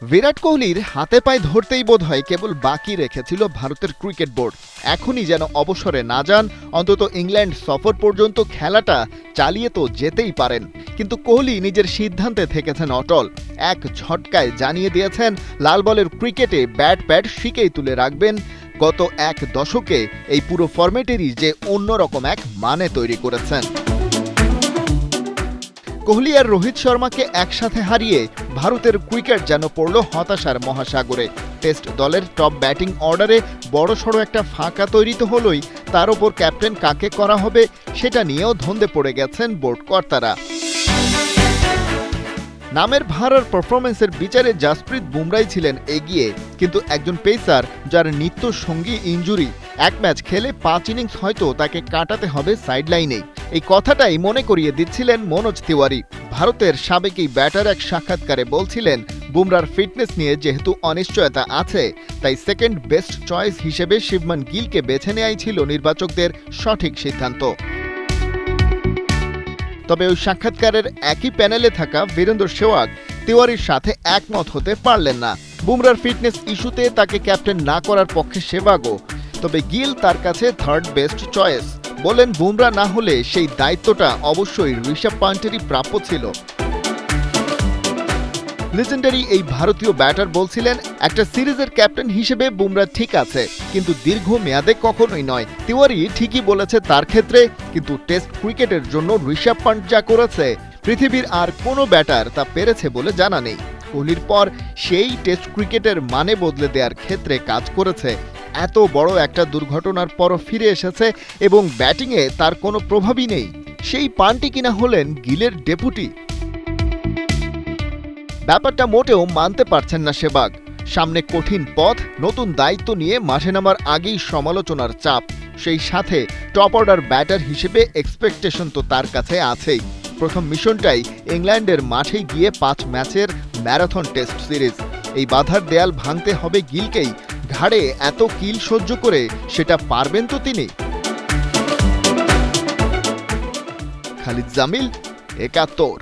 বিরাট কোহলির হাতে পায়ে ধরতেই বোধহয় কেবল বাকি রেখেছিল ভারতের ক্রিকেট বোর্ড। এখনই যেন অবসরে না যান, অন্তত ইংল্যান্ড সফর পর্যন্ত খেলাটা চালিয়ে তো যেতেই পারেন। কিন্তু কোহলি নিজের সিদ্ধান্তে থেকেছেন অটল। এক ঝটকায় জানিয়ে দিয়েছেন লাল বলের ক্রিকেটে ব্যাট প্যাড শিকেই তুলে রাখবেন। গত এক দশকে এই পুরো ফরম্যাটেরই যে অন্যরকম এক মানে তৈরি করেছেন। কোহলি আর রোহিত শর্মাকে একসাথে হারিয়ে ভারতের ক্রিকেট যেন পড়ল হতাশার মহাসাগরে। টেস্ট দলের টপ ব্যাটিং অর্ডারে বড়সড় একটা ফাঁকা তৈরি তো হলোই, তার ওপর ক্যাপ্টেন কাকে করা হবে সেটা নিয়েও ধন্দে পড়ে গেছেন বোর্ড কর্তারা। নামের ভার আর পারফরমেন্সের বিচারে জাসপ্রীত বুমরাই ছিলেন এগিয়ে, কিন্তু একজন পেসার যার নিত্য সঙ্গী ইনজুরি, এক ম্যাচ খেলে 5 ইনিংস হয়তো তাকে কাটাতে হবে সাইডলাইনেই। এই কথাটাই মনে করিয়ে দিচ্ছিলেন মনোজ তিওয়ারি। ভারতের সাবেক এই ব্যাটার এক সাক্ষাৎকারে বলছিলেন, বুমরার ফিটনেস নিয়ে যেহেতু অনিশ্চয়তা আছে, তাই সেকেন্ড বেস্ট চয়েস হিসেবে শিবমান গিলকে বেছে নেওয়াই ছিল নির্বাচকদের সঠিক সিদ্ধান্ত। তবে ওই সাক্ষাৎকারের একই প্যানেলে থাকা বীরেন্দ্র সেহওয়াগ তিওয়ারির সাথে একমত হতে পারলেন না। বুমরার ফিটনেস ইস্যুতে তাকে ক্যাপ্টেন না করার পক্ষে সেহওয়াগও, তবে গিল তার কাছে থার্ড বেস্ট চয়েস। বলেন, বুমরা না হলে সেই দায়িত্বটা অবশ্যই ঋষভ পান্টেরই প্রাপ্য ছিল। লেজেন্ডারি এই ভারতীয় ব্যাটার বলছিলেন, একটা সিরিজের ক্যাপ্টেন হিসেবে বুমরা ঠিক আছে, কিন্তু দীর্ঘ মেয়াদে কখনোই নয়। তিওয়ারি ঠিকই বলেছে তার ক্ষেত্রে, কিন্তু টেস্ট ক্রিকেটের জন্য ঋষভ পান্ট যা করেছে পৃথিবীর আর কোনো ব্যাটার তা পেরেছে বলে জানা নেই। কোহলির পর সেই টেস্ট ক্রিকেটের মানে বদলে দেওয়ার ক্ষেত্রে কাজ করেছে। এত বড় একটা দুর্ঘটনার পরও ফিরে এসেছে এবং ব্যাটিংয়ে তার কোনো প্রভাবই নেই। সেই পান্টই কিনা হলেন গিলের ডেপুটি। ব্যাপারটা মোটেও মানতে পারছেন না সেহওয়াগ। সামনে কঠিন পথ, নতুন দায়িত্ব নিয়ে মাঠে নামার আগেই সমালোচনার চাপ, সেই সাথে টপ অর্ডার ব্যাটার হিসেবে এক্সপেকটেশন তো তার কাছে আছেই। প্রথম মিশনটাই ইংল্যান্ডের মাঠে গিয়ে 5 ম্যাচের ম্যারাথন টেস্ট সিরিজ। এই বাধার দেয়াল ভাঙতে হবে গিলকেই। ঘাড়ে এত কিল সহ্য করে সেটা পারবেন তো তিনি? খালিদ জামিল, ৭১।